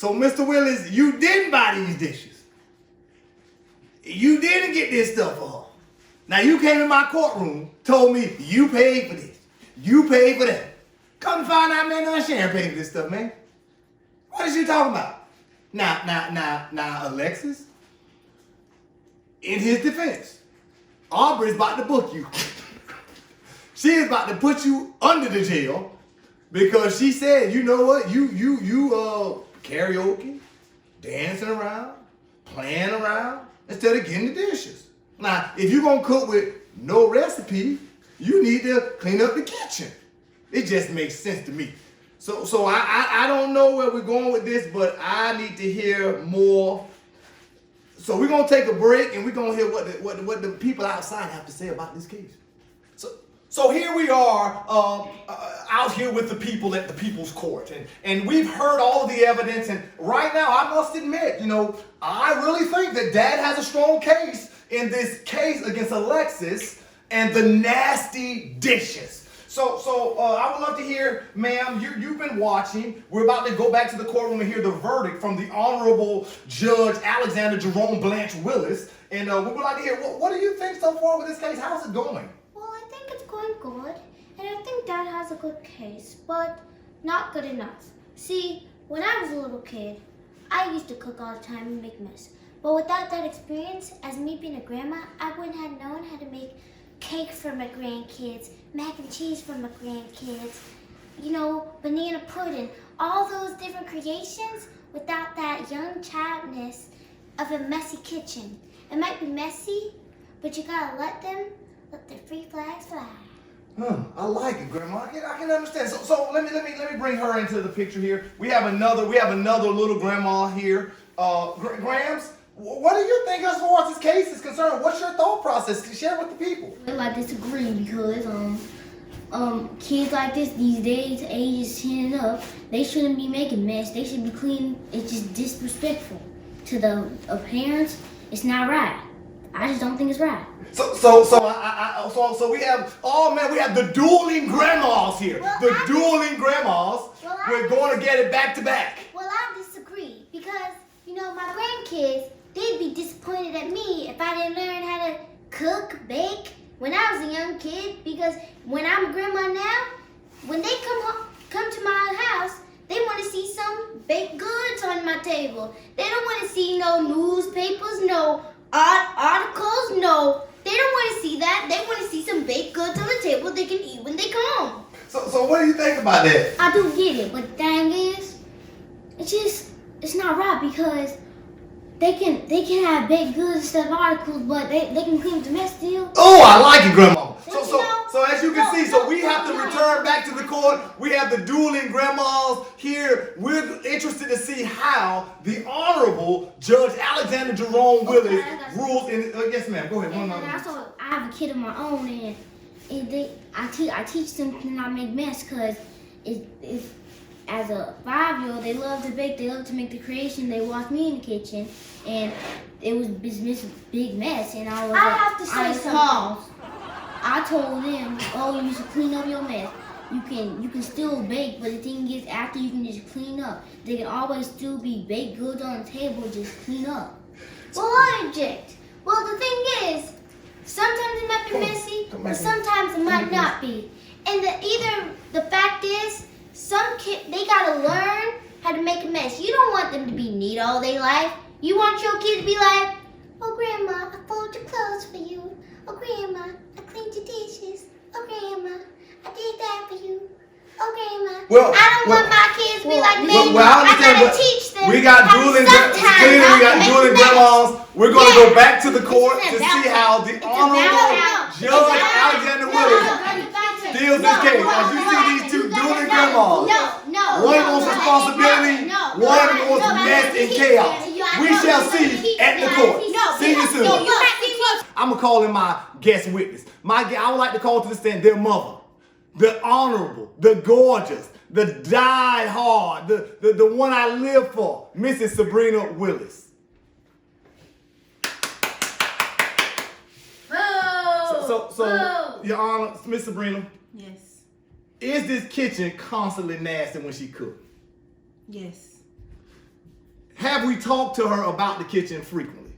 So, Mr. Willis, you didn't buy these dishes. You didn't get this stuff for her. Now, you came in my courtroom, told me you paid for this. You paid for that. Come to find out, man, Sharon paid for this stuff, man. What is you talking about? Now, Alexis, in his defense, Aubrey's about to book you. She is about to put you under the jail because she said, you know what, you karaoke, dancing around, playing around, instead of getting the dishes. Now, if you're gonna cook with no recipe, you need to clean up the kitchen. It just makes sense to me. So I don't know where we're going with this, but I need to hear more. So we're gonna take a break and we're gonna hear what the people outside have to say about this case. So here we are out here with the people at the People's Court, and we've heard all of the evidence, and right now I must admit, I really think that Dad has a strong case in this case against Alexis and the nasty dishes. So I would love to hear, ma'am, you've been watching. We're about to go back to the courtroom and hear the verdict from the Honorable Judge Alexander Jerome Blanche Willis, and we would like to hear, what do you think so far with this case? How's it going? I think it's going good, and I think Dad has a good case, but not good enough. See, when I was a little kid, I used to cook all the time and make mess. But without that experience, as me being a grandma, I wouldn't have known how to make cake for my grandkids, mac and cheese for my grandkids, banana pudding, all those different creations without that young childness of a messy kitchen. It might be messy, but you gotta let their free flags fly. I like it, Grandma. I can understand. So let me bring her into the picture here. We have another little grandma here. Grams, what do you think as far as this case is concerned? What's your thought process? Share with the people. Well, I disagree because kids like this these days, age is 10 and up, they shouldn't be making mess. They should be clean. It's just disrespectful to the parents. It's not right. I just don't think it's right. So we have, we have the dueling grandmas here. Dueling grandmas. We're going to get it back to back. Well, I disagree because, my grandkids, they'd be disappointed at me if I didn't learn how to cook, bake when I was a young kid, because when I'm a grandma now, when they come to my house, they want to see some baked goods on my table. They don't want to see no newspapers, no articles, no. They don't want to see that. They want to see some baked goods on the table they can eat when they come home. So what do you think about that? I do get it, but the thing is, it's not right because they can have baked goods instead of articles, but they can clean up the mess still. Oh, I like it, Grandma. So as you can see, we have to return back to the court. We have the dueling grandmas here. We're interested to see how the Honorable Judge Alexander Jerome Willis rules in. Yes, ma'am. Go ahead. And also, I have a kid of my own, and I teach them to not make mess because as a 5-year-old, they love to bake. They love to make the creation. They watch me in the kitchen, and it was this big mess, and I have to say something. I told them, you should clean up your mess. You can still bake, but the thing is, after you can just clean up. There can always still be baked goods on the table, just clean up. Well, I object. Well, the thing is, sometimes it might be messy, but sometimes it might not be. And the fact is, some kids, they gotta learn how to make a mess. You don't want them to be neat all their life. You want your kid to be like, oh, Grandma, I folded your clothes for you. Oh, Grandma, I cleaned your dishes. Oh, Grandma, I did that for you. Oh, Grandma, I don't want my kids to be like me. I gotta teach them. We got dueling grandmas. We're going to go back to the court to see how the Honorable Judge Alexander Willis deals this case. As you see these two dueling grandmas. One wants responsibility, one wants mess and chaos. We shall see at the court. See you soon. I'm going to call in my guest witness. I would like to call to the stand their mother, the honorable, the gorgeous, the die-hard, the one I live for, Mrs. Sabrina Willis. So, Your Honor, Miss Sabrina. Yes. Is this kitchen constantly nasty when she cooks? Yes. have we talked to her about the kitchen frequently?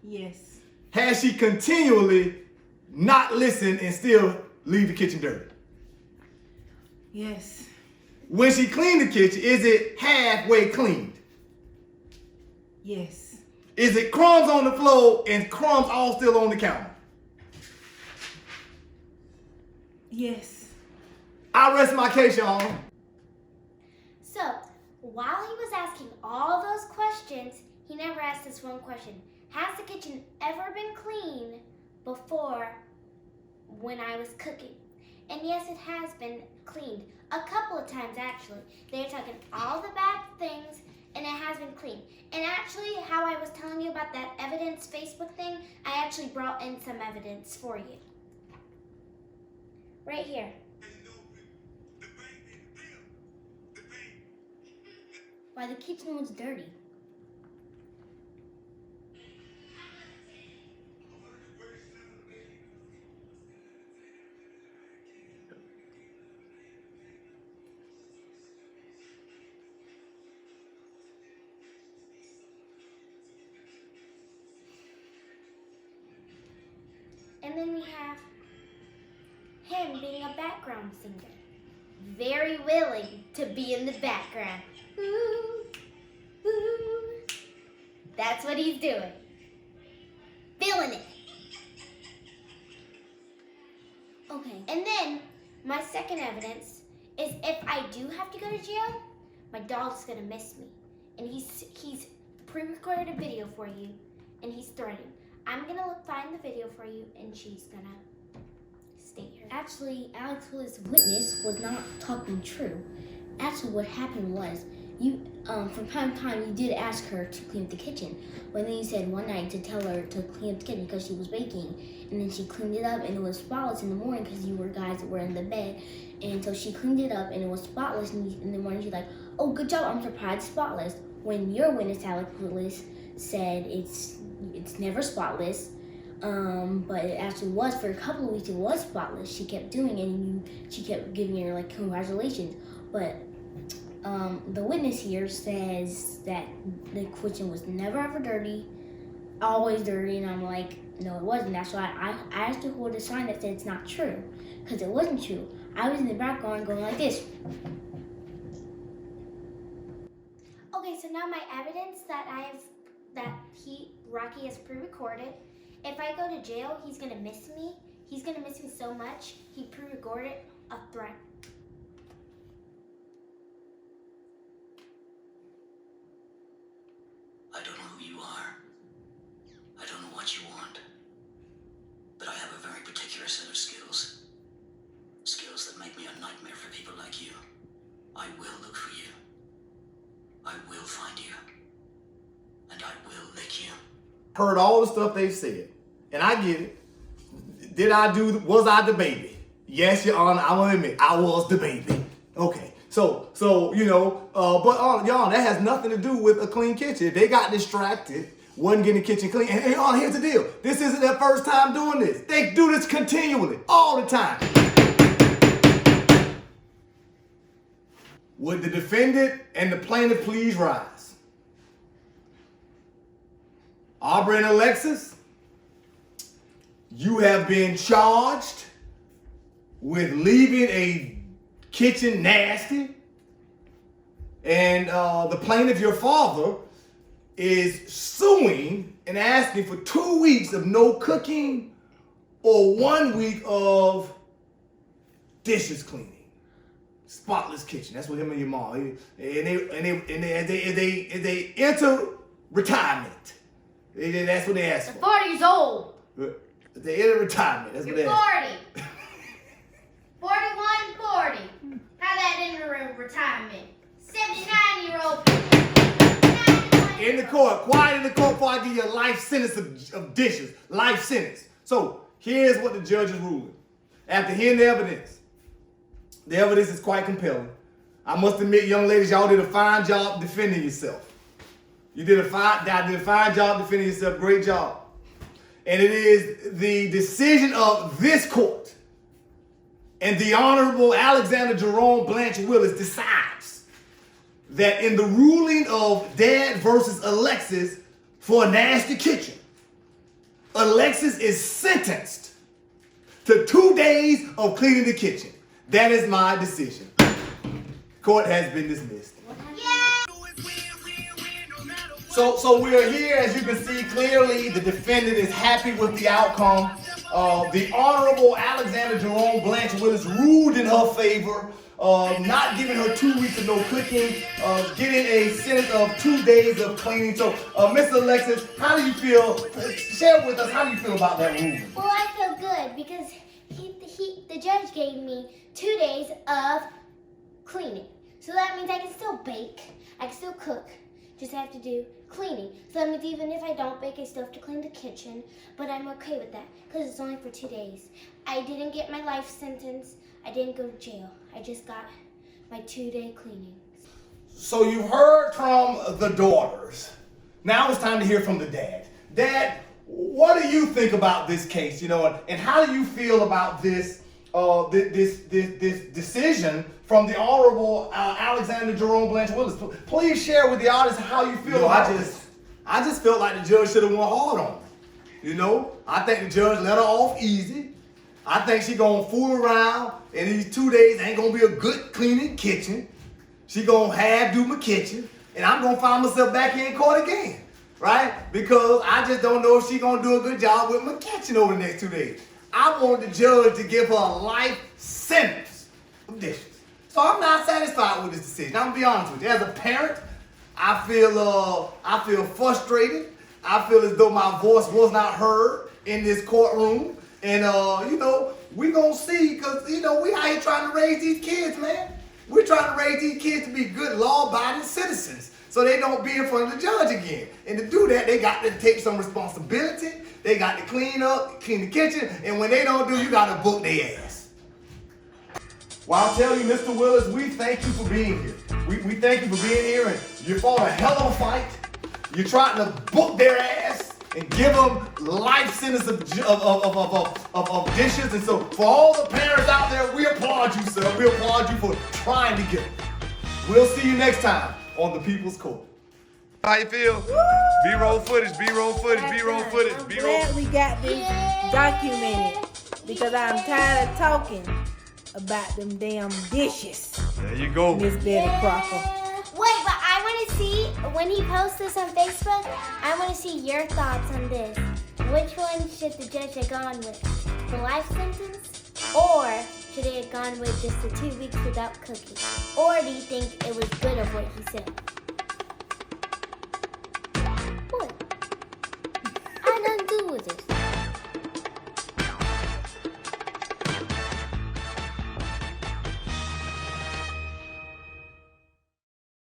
Yes. Has she continually not listened and still leave the kitchen dirty? Yes. When she cleaned the kitchen, is it halfway cleaned? Yes. Is it crumbs on the floor and crumbs all still on the counter? Yes. I rest my case, y'all. So, while he was asking all those questions, he never asked this one question. Has the kitchen ever been clean before when I was cooking? And yes, it has been cleaned. A couple of times, actually. They're talking all the bad things, and it has been cleaned. And actually, how I was telling you about that evidence Facebook thing, I actually brought in some evidence for you. Right here. Why the kitchen was dirty. And then we have him being a background singer. Very willing to be in the background. Ooh, ooh. That's what he's doing. Feeling it. Okay. And then my second evidence is if I do have to go to jail, my dog's gonna miss me. And he's pre-recorded a video for you, and he's threatening. I'm gonna find the video for you, and she's gonna state her. Actually, Alex Willis' witness was not talking true. Actually, what happened was, you, from time to time, you did ask her to clean up the kitchen. But then you said one night to tell her to clean up the kitchen because she was baking. And then she cleaned it up, and it was spotless in the morning because you were guys that were in the bed. And so she cleaned it up, and it was spotless. And in the morning, she's like, oh, good job, I'm surprised, spotless. When your witness, Alex Willis, said it's never spotless, but it actually was. For a couple of weeks it was spotless. She kept doing it, and she kept giving her like congratulations. But the witness here says that the kitchen was never ever dirty, always dirty, and I'm like, no, it wasn't. That's why I asked her to hold a sign that said it's not true, because it wasn't true. I was in the background going like this. Okay, so now my evidence that Rocky has pre-recorded. If I go to jail, he's gonna miss me. He's gonna miss me so much. He pre-recorded a threat. I don't know who you are. I don't know what you want. But I have a very particular set of skills. Skills that make me a nightmare for people like you. I will look for you. I will find you. And I will lick you. Heard all the stuff they've said. And I get it. Was I the baby? Yes, Your Honor, I will admit, I was the baby. Okay. So but y'all, that has nothing to do with a clean kitchen. If they got distracted, wasn't getting the kitchen clean. And Your Honor, here's the deal. This isn't their first time doing this. They do this continually, all the time. Would the defendant and the plaintiff please rise? Aubrey and Alexis, you have been charged with leaving a kitchen nasty. And the plaintiff, your father, is suing and asking for 2 weeks of no cooking or 1 week of dishes cleaning. Spotless kitchen. That's what him and your mom. And they enter retirement. That's what they ask for. 40 years old. They enter retirement. That's what they ask. 40. 41, 40. How that enter retirement? 79-year-old. In the court, quiet in the court before I give you a life sentence of dishes. Life sentence. So here's what the judge is ruling. After hearing the evidence is quite compelling. I must admit, young ladies, y'all did a fine job defending yourself. You did a fine job defending yourself. Great job. And it is the decision of this court and the Honorable Alexander Jerome Blanche Willis decides that in the ruling of Dad versus Alexis for a nasty kitchen, Alexis is sentenced to 2 days of cleaning the kitchen. That is my decision. Court has been dismissed. So we're here, as you can see clearly, the defendant is happy with the outcome. The Honorable Alexander Jerome Blanche Willis ruled in her favor, not giving her 2 weeks of no cooking, getting a sentence of 2 days of cleaning. So, Miss Alexis, how do you feel? Share with us, how do you feel about that ruling? Well, I feel good because the judge gave me 2 days of cleaning. So that means I can still bake, I can still cook, just have to do cleaning. So that means even if I don't bake, I still have to clean the kitchen, but I'm okay with that because it's only for 2 days. I didn't get my life sentence, I didn't go to jail. I just got my 2-day cleaning. So you heard from the daughters. Now it's time to hear from the dad. Dad, what do you think about this case? And how do you feel about this this decision from the Honorable Alexander Jerome Blanche Willis? Please share with the audience how you feel about this. I just felt like the judge should have went hard on her. I think the judge let her off easy. I think she gonna fool around, and these 2 days ain't gonna be a good cleaning kitchen. She gonna half do my kitchen, and I'm gonna find myself back here in court again, right? Because I just don't know if she gonna do a good job with my kitchen over the next 2 days. I want the judge to give her a life sentence of dishes. So I'm not satisfied with this decision. I'm gonna be honest with you. As a parent, I feel frustrated. I feel as though my voice was not heard in this courtroom. And we gonna see, because we out here trying to raise these kids, man. We're trying to raise these kids to be good law-abiding citizens, so they don't be in front of the judge again. And to do that, they got to take some responsibility. They got to clean the kitchen, and when they don't do, you got to book their ass. Well, I'll tell you, Mr. Willis, we thank you for being here. We thank you for being here, and you fought a hell of a fight. You're trying to book their ass and give them life sentence of dishes. And so for all the parents out there, we applaud you, sir. We applaud you for trying to get them. We'll see you next time on the People's Court. How you feel? B-roll footage, B-roll footage, B-roll footage, I'm B-roll. glad we got this documented because I'm tired of talking about them damn dishes. There you go. Miss Betty Crocker. Wait, but I want to see, when he posts this on Facebook, I want to see your thoughts on this. Which one should the judge have gone with? The life sentence? Or should they have gone with just the 2 weeks without cooking? Or do you think it was good of what he said?